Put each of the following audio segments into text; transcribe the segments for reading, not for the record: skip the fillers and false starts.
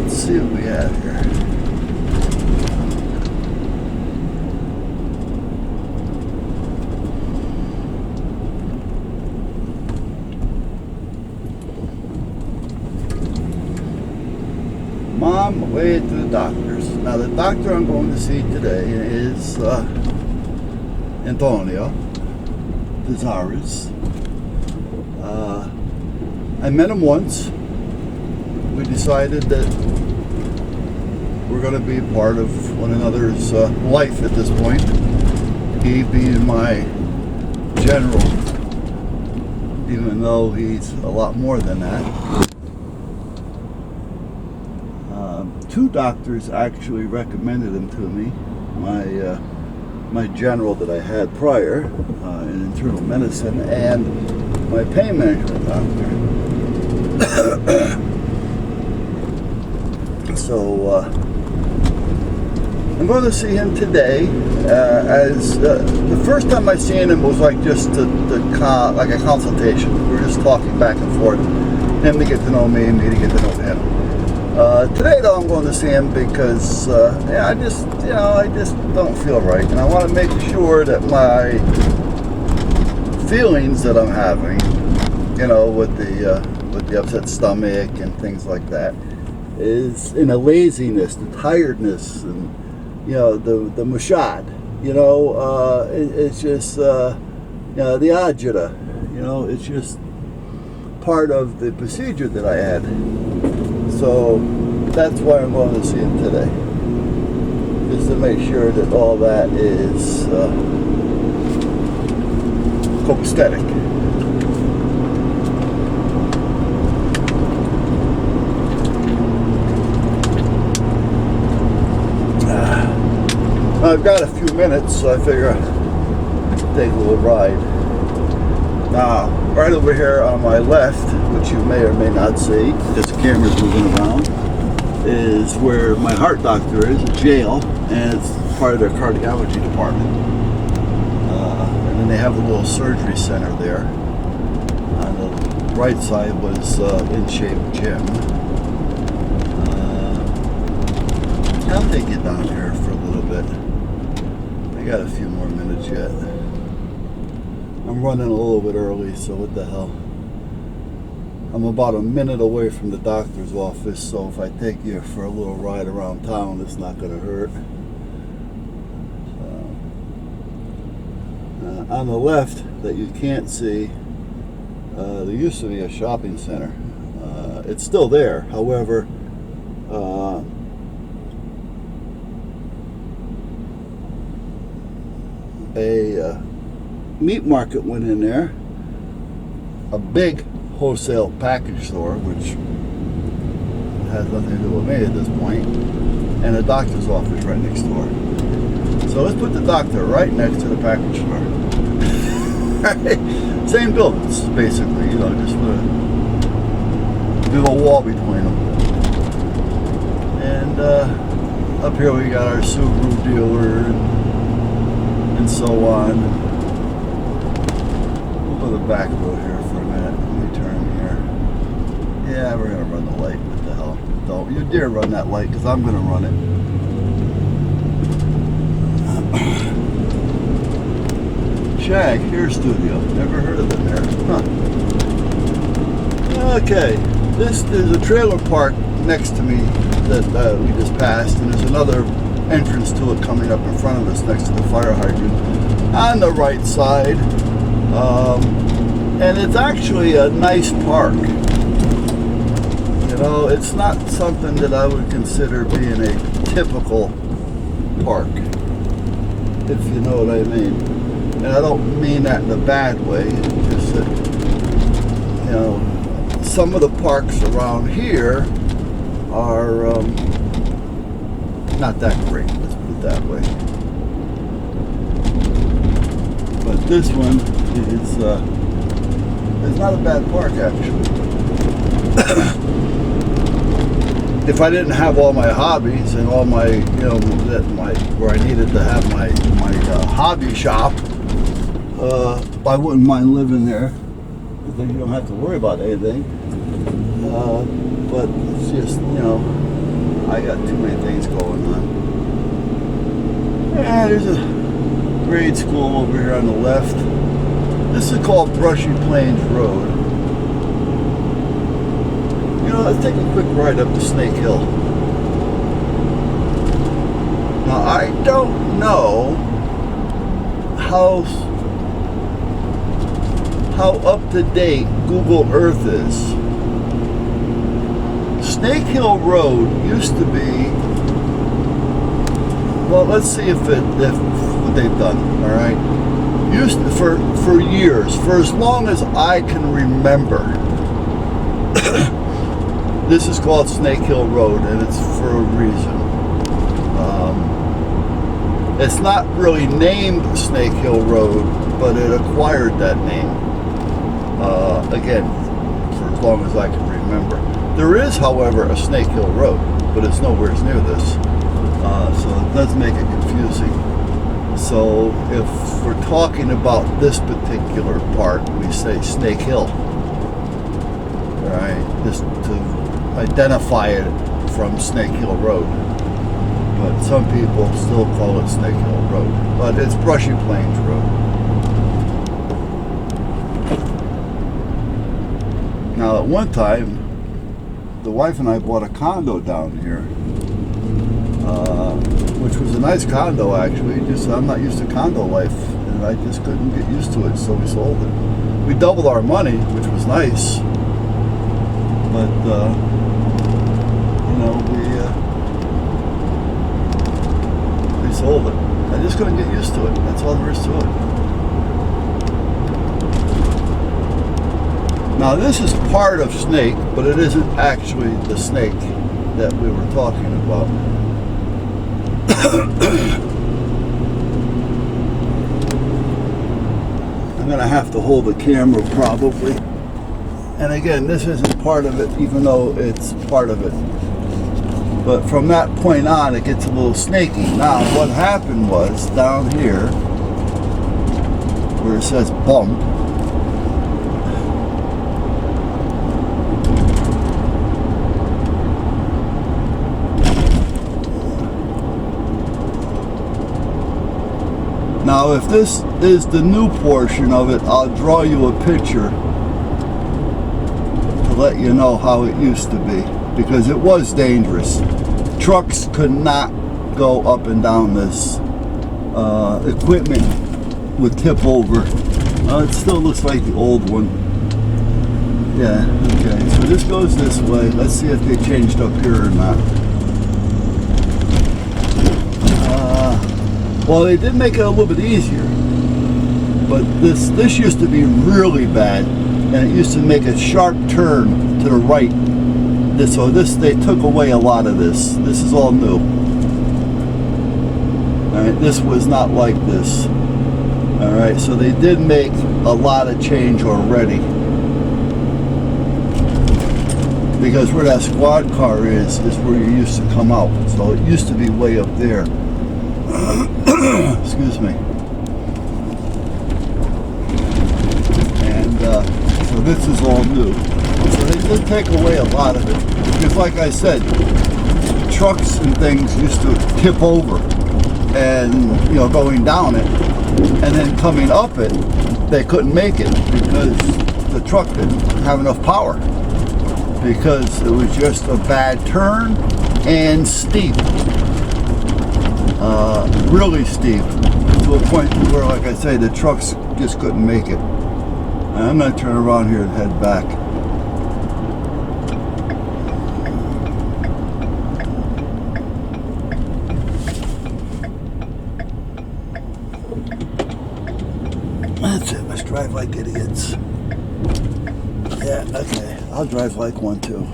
Let's see what we have here. On my way to the doctor's. Now the doctor I'm going to see today is Antonio Pizares. I met him once. We decided that we're going to be a part of one another's life at this point. He being my general, even though he's a lot more than that. Two doctors actually recommended him to me. My general that I had prior in internal medicine and my pain management doctor. So I'm going to see him today. As the first time I seen him was like just like a consultation. We were just talking back and forth. Him to get to know me and me to get to know him. Today, though, I'm going to see him because I just don't feel right, and I want to make sure that my feelings that I'm having, with the upset stomach and things like that, is in a laziness, the tiredness, and the mushad. It's just the agita. It's just part of the procedure that I had. So that's why I'm going to see him today, just to make sure that all that is copacetic. I've got a few minutes, so I figure I'd take a little ride. Now, right over here on my left, which you may or may not see, because the camera's moving around, is where my heart doctor is, a jail, and it's part of their cardiology department. And then they have a little surgery center there. On the right side was In Shape Gym. I'll take you down here for a little bit. I got a few more minutes yet. I'm running a little bit early, so what the hell. I'm about a minute away from the doctor's office, so if I take you for a little ride around town, it's not going to hurt. On the left, that you can't see, there used to be a shopping center. It's still there, however, a meat market went in there, a big wholesale package store, which has nothing to do with me at this point, and a doctor's office right next door. So let's put the doctor right next to the package store. Same buildings, basically, just with a little wall between them. And up here we got our Subaru dealer and so on. The back road here for a minute. Let me turn here. Yeah, we're gonna run the light. What the hell? Don't you dare run that light, because I'm gonna run it. Shag Hair Studio. Never heard of it there. Huh. Okay. This is a trailer park next to me that we just passed, and there's another entrance to it coming up in front of us next to the fire hydrant on the right side. And it's actually a nice park. It's not something that I would consider being a typical park, if you know what I mean. And I don't mean that in a bad way. It's just that, some of the parks around here are not that great, let's put it that way. But this one it's not a bad park, actually. If I didn't have all my hobbies and all my, where I needed to have my hobby shop, I wouldn't mind living there. Then you don't have to worry about anything. But it's just, I got too many things going on. Yeah, there's a grade school over here on the left. This is called Brushy Plains Road. You know, let's take a quick ride up to Snake Hill. Now, I don't know how up to date Google Earth is. Snake Hill Road used to be, well, let's see if what they've done, all right? Used to, for years, for as long as I can remember, this is called Snake Hill Road, and it's for a reason. It's not really named Snake Hill Road, but it acquired that name, again, for as long as I can remember. There is, however, a Snake Hill Road, but it's nowhere near this, so it does make it confusing. So if we're talking about this particular part, we say Snake Hill, right? Just to identify it from Snake Hill Road. But some people still call it Snake Hill Road, but it's Brushy Plains Road. Now, at one time, the wife and I bought a condo down here, which was a nice condo actually. Just I'm not used to condo life, and I just couldn't get used to it, so we sold it. We doubled our money, which was nice, but you know, we sold it. I just couldn't get used to it. That's all there is to it. Now this is part of Snake, but it isn't actually the snake that we were talking about. I'm going to have to hold the camera probably. And again, this isn't part of it, even though it's part of it. But from that point on, it gets a little snaky. Now, what happened was, down here, where it says bump, now, if this is the new portion of it, I'll draw you a picture to let you know how it used to be, because it was dangerous. Trucks could not go up and down this. Equipment would tip over. It still looks like the old one. Yeah, okay. So this goes this way. Let's see if they changed up here or not. Well, they did make it a little bit easier, but this used to be really bad, and it used to make a sharp turn to the right. So they took away a lot of this. This is all new. All right, this was not like this. All right, so they did make a lot of change already, because where that squad car is where you used to come out. So it used to be way up there. Excuse me. And so this is all new. So they did take away a lot of it. Because like I said, trucks and things used to tip over and, you know, going down it. And then coming up it, they couldn't make it because the truck didn't have enough power. Because it was just a bad turn and steep. Really steep, to a point where, like I say, the trucks just couldn't make it. And I'm going to turn around here and head back. That's it, let's drive like idiots. Yeah, okay, I'll drive like one too.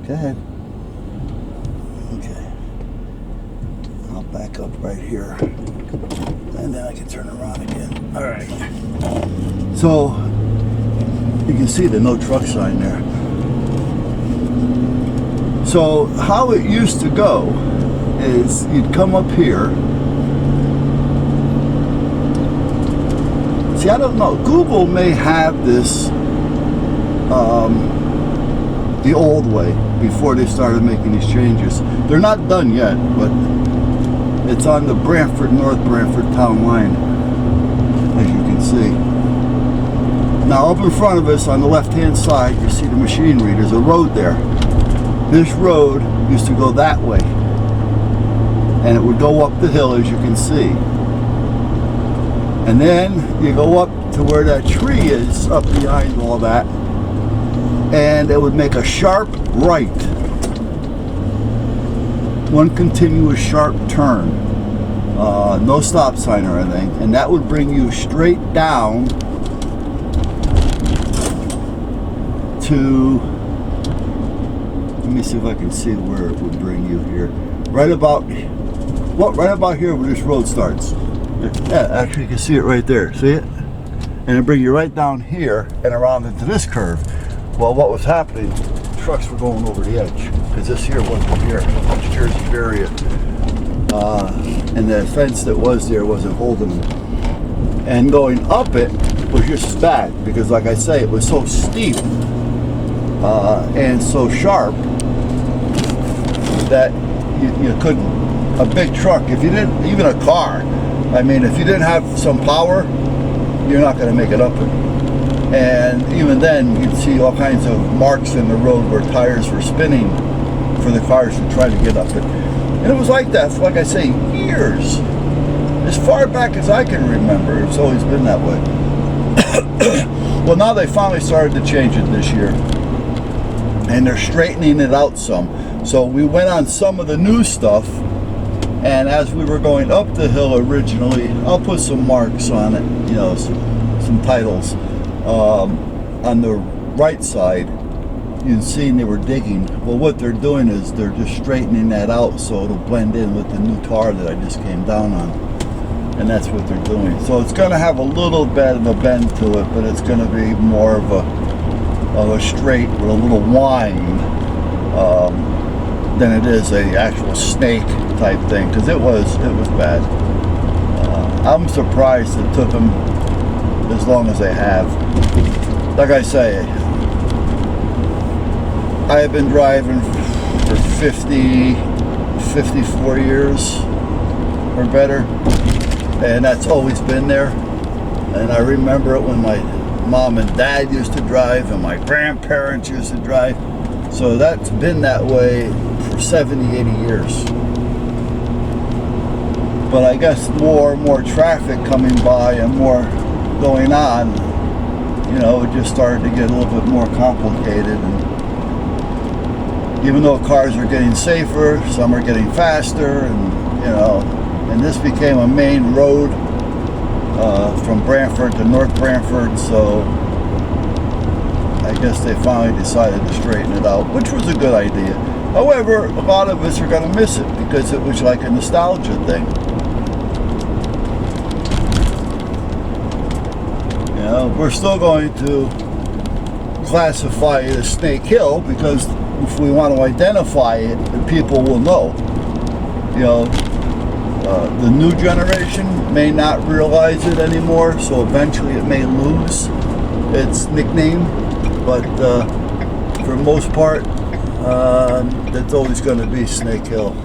Go ahead. Back up right here, and then I can turn around again. All right. So you can see the no truck sign there. So how it used to go is you'd come up here. See, I don't know. Google may have this the old way before they started making these changes. They're not done yet, but it's on the Brantford, North Brantford town line, as you can see. Now up in front of us on the left-hand side, you see the machinery. There's a road there. This road used to go that way, and it would go up the hill, as you can see. And then you go up to where that tree is, up behind all that, and it would make a sharp right. One continuous sharp turn. No stop sign or anything. And that would bring you straight down to, let me see if I can see where it would bring you here. Right about here where this road starts. Yeah, actually you can see it right there. See it? And it'll bring you right down here and around into this curve. Well, what was happening, trucks were going over the edge because this here wasn't here, this Jersey area. And the fence that was there wasn't holding them. And going up it was just as bad because, like I say, it was so steep and so sharp that you couldn't. A big truck, if you didn't, even a car, I mean, if you didn't have some power, you're not going to make it up it. And even then, you'd see all kinds of marks in the road where tires were spinning for the cars to try to get up it. And it was like that for, like I say, years. As far back as I can remember, it's always been that way. Well, now they finally started to change it this year. And they're straightening it out some. So we went on some of the new stuff. And as we were going up the hill originally, I'll put some marks on it, you know, some titles. On the right side, you can see they were digging. Well, what they're doing is they're just straightening that out so it'll blend in with the new tar that I just came down on. And that's what they're doing. So it's going to have a little bit of a bend to it, but it's going to be more of a straight with a little wind than it is a actual snake type thing, because it was bad. I'm surprised it took them as long as they have. Like I say, I have been driving for 54 years or better, and that's always been there. And I remember it when my mom and dad used to drive and my grandparents used to drive. So that's been that way for 70, 80 years. But I guess more and more traffic coming by and more going on, you know, it just started to get a little bit more complicated. And even though cars are getting safer, some are getting faster, and you know, and this became a main road from Brantford to North Brantford, so I guess they finally decided to straighten it out, which was a good idea. However, a lot of us are going to miss it because it was like a nostalgia thing. You know, we're still going to classify it as Snake Hill because if we want to identify it, the people will know. You know, the new generation may not realize it anymore, so eventually it may lose its nickname. But for the most part, that's always going to be Snake Hill.